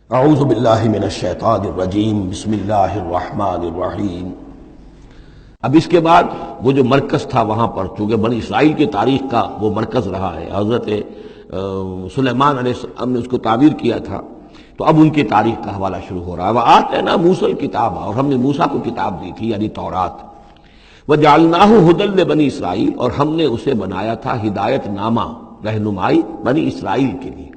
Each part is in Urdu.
اعوذ باللہ من الشیطان الرجیم بسم اللہ الرحمن الرحیم۔ اب اس کے بعد وہ جو مرکز تھا وہاں پر، چونکہ بنی اسرائیل کی تاریخ کا وہ مرکز رہا ہے، حضرت سلیمان علیہ السلام نے اس کو تعبیر کیا تھا، تو اب ان کی تاریخ کا حوالہ شروع ہو رہا ہے۔ وآتینا موسیٰ الکتاب، اور ہم نے موسیٰ کو کتاب دی تھی یعنی تورات۔ وجعلناہ ھدی لبنی اسرائیل، اور ہم نے اسے بنایا تھا ہدایت نامہ، رہنمائی بنی اسرائیل کے لیے۔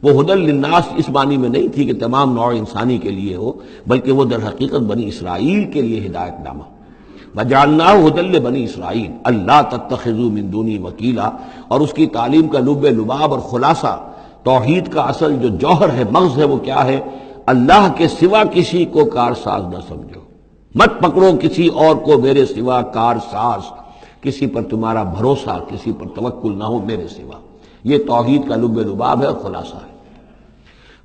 وہ ھدی للناس اس معنی میں نہیں تھی کہ تمام نوع انسانی کے لیے ہو، بلکہ وہ در حقیقت بنی اسرائیل کے لیے ہدایت نامہ۔ وجعلناہ ھدی لبنی اسرائیل اللہ تتخذوا من دونی وکیلا، اور اس کی تعلیم کا لب لباب اور خلاصہ، توحید کا اصل جو جوہر ہے، مغز ہے، وہ کیا ہے؟ اللہ کے سوا کسی کو کارساز نہ سمجھو، مت پکڑو کسی اور کو میرے سوا کارساز، کسی پر تمہارا بھروسہ، کسی پر توکل نہ ہو میرے سوا۔ یہ توحید کا لب لباب ہے اور خلاصہ ہے۔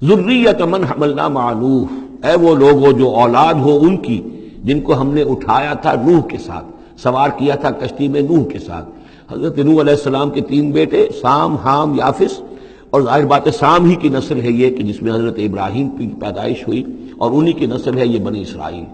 ذریۃ من حملنا مع نوح، اے وہ لوگوں جو اولاد ہو ان کی جن کو ہم نے اٹھایا تھا نوح کے ساتھ، سوار کیا تھا کشتی میں نوح کے ساتھ۔ حضرت نوح علیہ السلام کے 3 بیٹے، سام، حام، یافس، اور ظاہر بات ہے سام ہی کی نسل ہے یہ کہ جس میں حضرت ابراہیم کی پیدائش ہوئی، اور انہی کی نسل ہے یہ بنی اسرائیل۔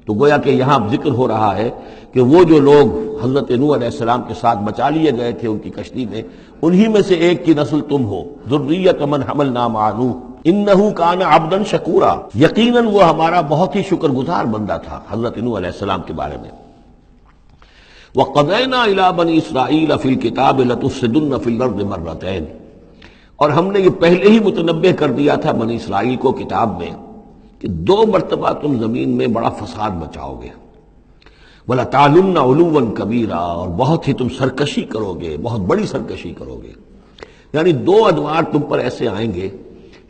تو گویا کہ یہاں ذکر ہو رہا ہے کہ وہ جو لوگ حضرت نوح علیہ السلام کے ساتھ بچا لیے گئے تھے ان کی کشتی میں، انہی میں سے ایک کی نسل تم ہو۔ ذریۃ من حملنا مع نوح انہ کان عبدا شکورا، یقیناً وہ ہمارا بہت ہی شکر گزار بندہ تھا حضرت نوح علیہ السلام کے بارے میں۔ وقضینا الی بنی اسرائیل فی الکتاب لتفسدن فی الارض مرتین، اور ہم نے یہ پہلے ہی متنبہ کر دیا تھا بنی اسرائیل کو کتاب میں کہ 2 مرتبہ تم زمین میں بڑا فساد مچاؤ گے۔ وَلَتَعْلُنَّ عُلُوًّا كَبِيرًا، اور بہت ہی تم سرکشی کرو گے، بہت بڑی سرکشی کرو گے۔ یعنی 2 ادوار تم پر ایسے آئیں گے،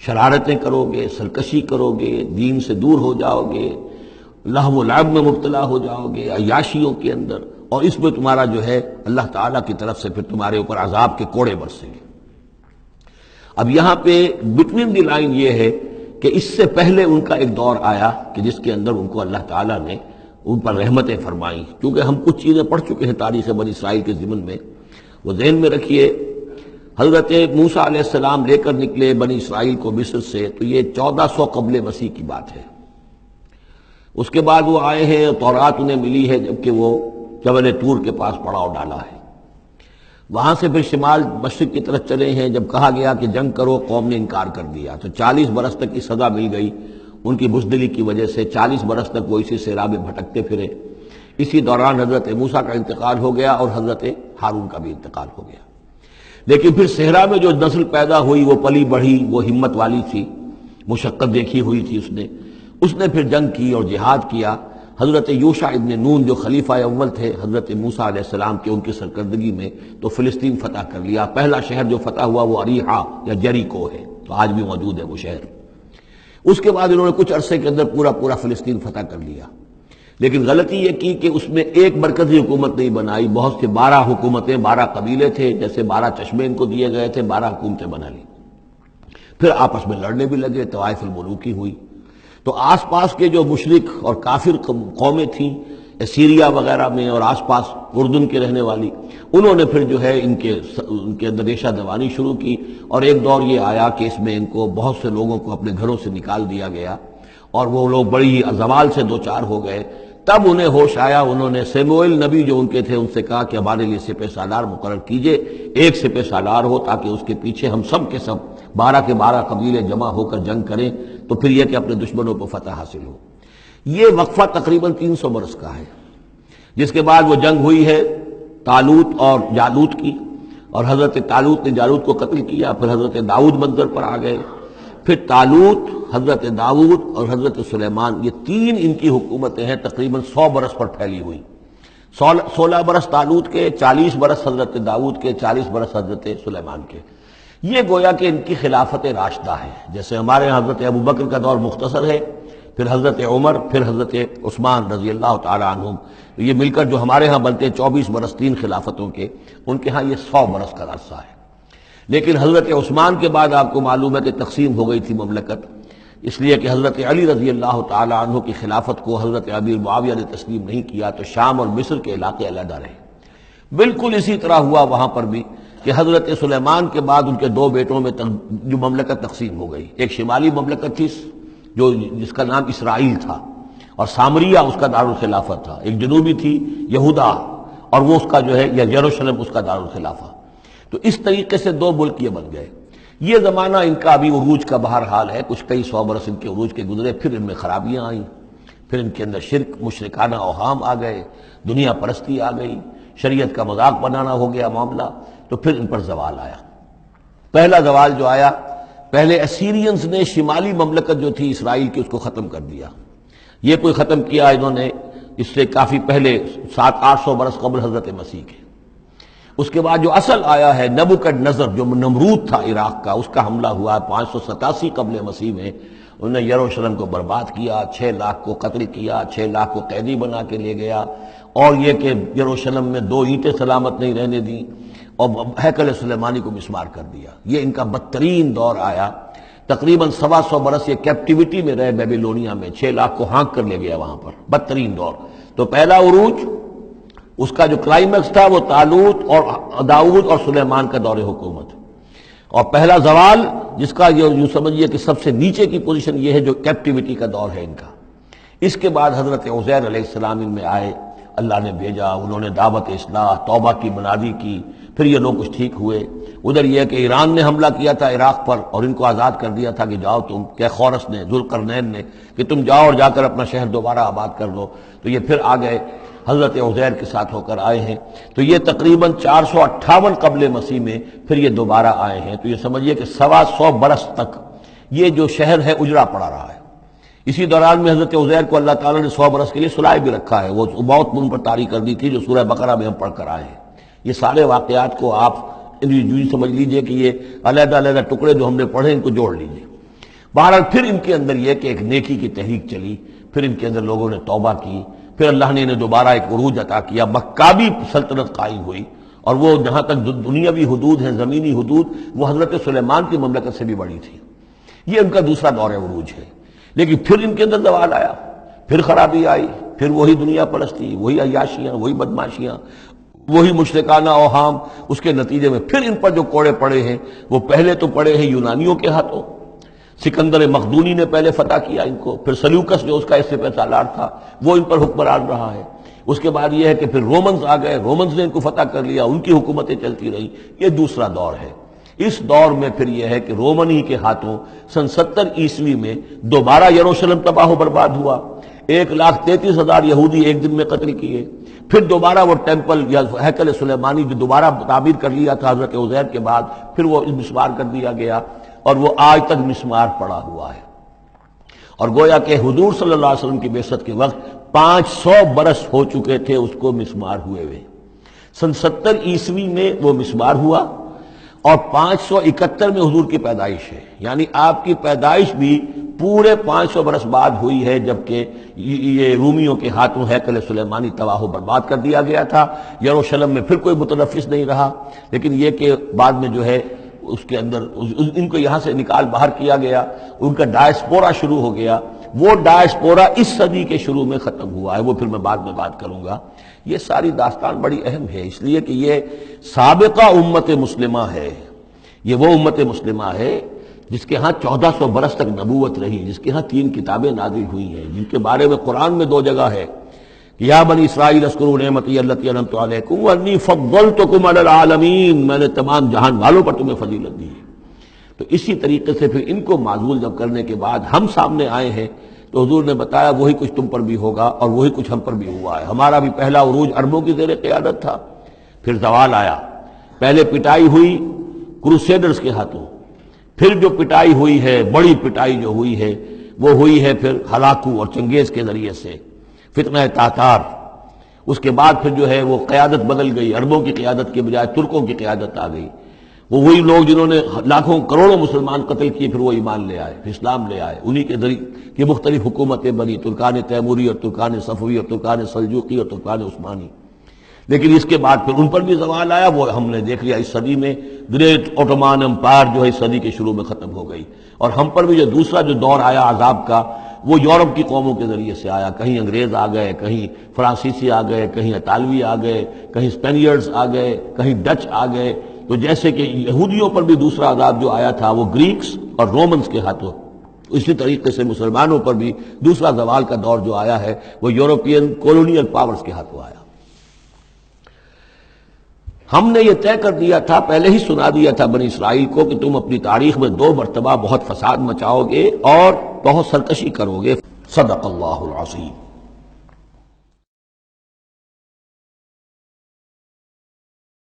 شرارتیں کرو گے، سرکشی کرو گے، دین سے دور ہو جاؤ گے، لہو و لعب میں مبتلا ہو جاؤ گے، عیاشیوں کے اندر، اور اس میں تمہارا جو ہے اللہ تعالیٰ کی طرف سے پھر تمہارے اوپر عذاب کے کوڑے برسیں گے۔ اب یہاں پہ بٹوین دی لائن یہ ہے کہ اس سے پہلے ان کا ایک دور آیا کہ جس کے اندر ان کو اللہ تعالیٰ نے ان پر رحمتیں فرمائیں، کیونکہ ہم کچھ چیزیں پڑھ چکے ہیں تاریخ بنی اسرائیل کے ضمن میں، وہ ذہن میں رکھیے۔ حضرت موسیٰ علیہ السلام لے کر نکلے بنی اسرائیل کو مصر سے، تو یہ 1400 قبل مسیح کی بات ہے۔ اس کے بعد وہ آئے ہیں، تورات انہیں ملی ہے جبکہ وہ جبل طور کے پاس پڑاؤ ڈالا ہے۔ وہاں سے پھر شمال مشرق کی طرف چلے ہیں، جب کہا گیا کہ جنگ کرو قوم نے انکار کر دیا، تو 40 برس تک کی سزا مل گئی ان کی بزدلی کی وجہ سے۔ 40 برس تک وہ اسی صحرا میں بھٹکتے پھرے۔ اسی دوران حضرت موسیٰ کا انتقال ہو گیا اور حضرت ہارون کا بھی انتقال ہو گیا۔ لیکن پھر صحرا میں جو نسل پیدا ہوئی وہ پلی بڑھی، وہ ہمت والی تھی، مشقت دیکھی ہوئی تھی اس نے پھر جنگ کی اور جہاد کیا۔ حضرت یوشع ابن نون جو خلیفہ اول تھے حضرت موسیٰ علیہ السلام کے، ان کی سرکردگی میں تو فلسطین فتح کر لیا۔ پہلا شہر جو فتح ہوا وہ اریحا یا جریکو ہے، تو آج بھی موجود ہے وہ شہر۔ اس کے بعد انہوں نے کچھ عرصے کے اندر پورا فلسطین فتح کر لیا، لیکن غلطی یہ کی کہ اس میں ایک مرکزی حکومت نہیں بنائی، بہت سے 12 حکومتیں، 12 قبیلے تھے، جیسے 12 چشمے ان کو دیے گئے تھے، 12 حکومتیں بنا لی۔ پھر آپس میں لڑنے بھی لگے، طوائف الملوکی ہوئی۔ تو آس پاس کے جو مشرک اور کافر قومیں تھیں سیریا وغیرہ میں اور آس پاس اردن کے رہنے والی، انہوں نے پھر جو ہے ان کے اندر ریشہ دوانی شروع کی، اور ایک دور یہ آیا کہ اس میں ان کو بہت سے لوگوں کو اپنے گھروں سے نکال دیا گیا، اور وہ لوگ بڑی ہی زوال سے دوچار ہو گئے۔ تب انہیں ہوش آیا، انہوں نے سیموئیل نبی جو ان کے تھے ان سے کہا کہ ہمارے لیے سپہ سالار مقرر کیجئے، ایک سپہ سالار ہو تاکہ اس کے پیچھے ہم سب کے سب 12 کے 12 قبیلے جمع ہو کر جنگ کریں، تو پھر یہ کہ اپنے دشمنوں پر فتح حاصل ہو۔ یہ وقفہ تقریباً 300 برس کا ہے، جس کے بعد وہ جنگ ہوئی ہے طالوت اور جالوت کی، اور حضرت طالوت نے جالوت کو قتل کیا۔ پھر حضرت داؤد منظر پر آ گئے، پھر طالوت، حضرت داؤد اور حضرت سلیمان، یہ 3 ان کی حکومتیں ہیں تقریباً 100 برس پر پھیلی ہوئی۔ 16 برس طالوت کے، 40 برس حضرت داؤد کے، 40 برس حضرت سلیمان کے۔ یہ گویا کہ ان کی خلافت راشدہ ہے، جیسے ہمارے حضرت ابوبکر کا دور مختصر ہے، پھر حضرت عمر، پھر حضرت عثمان رضی اللہ تعالی عنہم، یہ مل کر جو ہمارے ہاں بنتے ہیں 24 برس 3 خلافتوں کے، ان کے ہاں یہ 100 برس کا عرصہ ہے۔ لیکن حضرت عثمان کے بعد آپ کو معلوم ہے کہ تقسیم ہو گئی تھی مملکت، اس لیے کہ حضرت علی رضی اللہ تعالی عنہ کی خلافت کو حضرت امیر معاویہ نے تسلیم نہیں کیا، تو شام اور مصر کے علاقے علیحدہ رہے۔ بالکل اسی طرح ہوا وہاں پر بھی کہ حضرت سلیمان کے بعد ان کے 2 بیٹوں میں جو مملکت تقسیم ہو گئی، ایک شمالی مملکت تھی جو جس کا نام اسرائیل تھا، اور سامریہ اس کا دارالخلافہ تھا. ایک جنوبی تھی یہودا، اور وہ اس کا جو ہے یا یروشلم اس کا دارالخلافہ. تو اس طریقے سے دو ملک یہ بن گئے. یہ زمانہ ان کا ابھی عروج کا بہرحال ہے، کچھ کئی سو برس ان کے عروج کے گزرے، پھر ان میں خرابیاں آئیں، پھر ان کے اندر شرک، مشرکانہ اوہام آ گئے، دنیا پرستی آ گئی، شریعت کا مذاق بنانا ہو گیا معاملہ. تو پھر ان پر زوال آیا. پہلا زوال جو آیا، پہلے اسیرینز نے شمالی مملکت جو تھی اسرائیل کی اس کو ختم کر دیا. یہ کوئی ختم کیا انہوں نے اس سے کافی پہلے 700-800 برس قبل حضرت مسیح کے. اس کے بعد جو اصل آیا ہے نبوکڈنضر جو نمرود تھا عراق کا، اس کا حملہ ہوا 587 قبل مسیح میں. انہوں نے یروشلم کو برباد کیا، 6 لاکھ کو قتل کیا، 6 لاکھ کو قیدی بنا کے لے گیا، اور یہ کہ یروشلم میں 2 اینٹیں سلامت نہیں رہنے دیں، اور ہیکل سلیمانی کو مسمار کر دیا. یہ ان کا بدترین دور آیا. تقریباً 125 برس یہ کیپٹیوٹی میں رہے بیبیلونیا میں، 6 لاکھ کو ہانک کر لے گیا وہاں پر. بدترین دور. تو پہلا عروج اس کا جو کلائمیکس تھا وہ طالوت اور داؤد اور سلیمان کا دور حکومت. اور پہلا زوال جس کا یوں سمجھیے کہ سب سے نیچے کی پوزیشن یہ ہے جو کیپٹیوٹی کا دور ہے ان کا. اس کے بعد حضرت عزیر علیہ السلام ان میں آئے، اللہ نے بھیجا، انہوں نے دعوت اصلاح توبہ کی منادی کی، پھر یہ لوگ کچھ ٹھیک ہوئے. ادھر یہ کہ ایران نے حملہ کیا تھا عراق پر اور ان کو آزاد کر دیا تھا کہ جاؤ تم، کہ خورس نے، ذوالقرنین نے، کہ تم جاؤ اور جا کر اپنا شہر دوبارہ آباد کر لو. تو یہ پھر آ گئے، حضرت عزیر کے ساتھ ہو کر آئے ہیں. تو یہ تقریباً 458 قبل مسیح میں پھر یہ دوبارہ آئے ہیں. تو یہ سمجھیے کہ 125 برس تک یہ جو شہر ہے اجڑا پڑا رہا ہے. اسی دوران میں حضرت عزیر کو اللہ تعالیٰ نے 100 برس کے لیے سلائے بھی رکھا ہے. وہ موت ان پر طاری کر دی تھی جو سورہ بقرہ میں ہم پڑھ کر آئے ہیں. یہ سارے واقعات کو آپ یوں سمجھ لیجئے کہ یہ علیحدہ علیحدہ ٹکڑے جو ہم نے پڑھے ان کو جوڑ لیجئے. بہرحال پھر ان کے اندر یہ کہ ایک نیکی کی تحریک چلی، پھر ان کے اندر لوگوں نے توبہ کی، پھر اللہ نے انہیں دوبارہ ایک عروج عطا کیا، مکابی سلطنت قائم ہوئی. اور وہ جہاں تک دنیاوی حدود ہیں، زمینی حدود، وہ حضرت سلیمان کی مملکت سے بھی بڑی تھی. یہ ان کا دوسرا دور عروج ہے. لیکن پھر ان کے اندر زوال آیا، پھر خرابی آئی، پھر وہی دنیا پرستی، وہی عیاشیاں، وہی بدماشیاں، وہی مشرکانہ اوہام. اس کے نتیجے میں پھر ان پر جو کوڑے پڑے ہیں وہ پہلے تو پڑے ہیں یونانیوں کے ہاتھوں. سکندر مقدونی نے پہلے فتح کیا ان کو، پھر سلیوکس جو اس کا اس سے پہ سالار تھا وہ ان پر حکمران رہا ہے. اس کے بعد یہ ہے کہ پھر رومنز آ گئے، رومنز نے ان کو فتح کر لیا، ان کی حکومتیں چلتی رہیں. یہ دوسرا دور ہے. اس دور میں پھر یہ ہے کہ رومن ہی کے ہاتھوں سن 70 عیسوی میں دوبارہ یروشلم تباہ و برباد ہوا. 1,33,000 یہودی ایک دن میں قتل کیے. پھر دوبارہ وہ ٹیمپل یا ہیکل سلیمانی جو دوبارہ تعمیر کر لیا تھا حضرت عزیر کے بعد، پھر وہ مسمار کر دیا گیا، اور وہ آج تک مسمار پڑا ہوا ہے. اور گویا کہ حضور صلی اللہ علیہ وسلم کی بعثت کے وقت 500 برس ہو چکے تھے اس کو مسمار ہوئے ہوئے. سن 70 عیسوی میں وہ مسمار ہوا، اور 571 میں حضور کی پیدائش ہے. یعنی آپ کی پیدائش بھی پورے 500 برس بعد ہوئی ہے، جبکہ یہ رومیوں کے ہاتھوں ہیکل سلیمانی تباہ و برباد کر دیا گیا تھا. یروشلم میں پھر کوئی متنفس نہیں رہا. لیکن یہ کہ بعد میں جو ہے اس کے اندر ان کو یہاں سے نکال باہر کیا گیا، ان کا ڈائسپورا شروع ہو گیا. وہ ڈائسپورا اس صدی کے شروع میں ختم ہوا ہے، وہ پھر میں بعد میں بات کروں گا. یہ ساری داستان بڑی اہم ہے، اس لیے کہ یہ سابقہ امت مسلمہ ہے. یہ وہ امت مسلمہ ہے جس کے ہاں 1400 برس تک نبوت رہی، جس کے ہاں 3 کتابیں نازل ہوئی ہیں، جن کے بارے میں قرآن میں 2 جگہ ہے کہ یا بنی اسرائیل اذکروا نعمتی التی انعمت علیکم وانی فضلتکم علی العالمین، میں نے تمام جہان والوں پر تمہیں فضیلت دی ہے. تو اسی طریقے سے پھر ان کو معزول جب کرنے کے بعد ہم سامنے آئے ہیں تو حضور نے بتایا وہی کچھ تم پر بھی ہوگا اور وہی کچھ ہم پر بھی ہوا ہے. ہمارا بھی پہلا عروج عربوں کی زیر قیادت تھا، پھر زوال آیا. پہلے پٹائی ہوئی کروسیڈرز کے ہاتھوں، پھر جو پٹائی ہوئی ہے، بڑی پٹائی جو ہوئی ہے وہ ہوئی ہے پھر ہلاکو اور چنگیز کے ذریعے سے، فتنہ تاتار. اس کے بعد پھر جو ہے وہ قیادت بدل گئی، عربوں کی قیادت کے بجائے ترکوں کی قیادت آ گئی. وہ وہی لوگ جنہوں نے لاکھوں کروڑوں مسلمان قتل کیے پھر وہ ایمان لے آئے، اسلام لے آئے. انہی کے ذریعے یہ مختلف حکومتیں بنی، ترکان تیموری اور ترکان صفوی اور ترکان سلجوقی اور ترکان عثمانی. لیکن اس کے بعد پھر ان پر بھی زوال آیا. وہ ہم نے دیکھ لیا اس صدی میں گریٹ اوٹومان امپائر جو ہے اس صدی کے شروع میں ختم ہو گئی. اور ہم پر بھی جو دوسرا جو دور آیا عذاب کا وہ یورپ کی قوموں کے ذریعے سے آیا. کہیں انگریز آ گئے، کہیں فرانسیسی آ گئے، کہیں اطالوی آ گئے، کہیں اسپینیئرز آ گئے، کہیں ڈچ آ گئے. تو جیسے کہ یہودیوں پر بھی دوسرا عذاب جو آیا تھا وہ گریکس اور رومنز کے ہاتھوں اسی طریقے سے مسلمانوں پر بھی دوسرا زوال کا دور جو آیا ہے وہ یورپین کولونیل پاورز کے ہاتھوں آیا۔ ہم نے یہ طے کر دیا تھا، پہلے ہی سنا دیا تھا بنی اسرائیل کو کہ تم اپنی تاریخ میں 2 مرتبہ بہت فساد مچاؤ گے اور بہت سرکشی کرو گے۔ صدق اللہ العظیم۔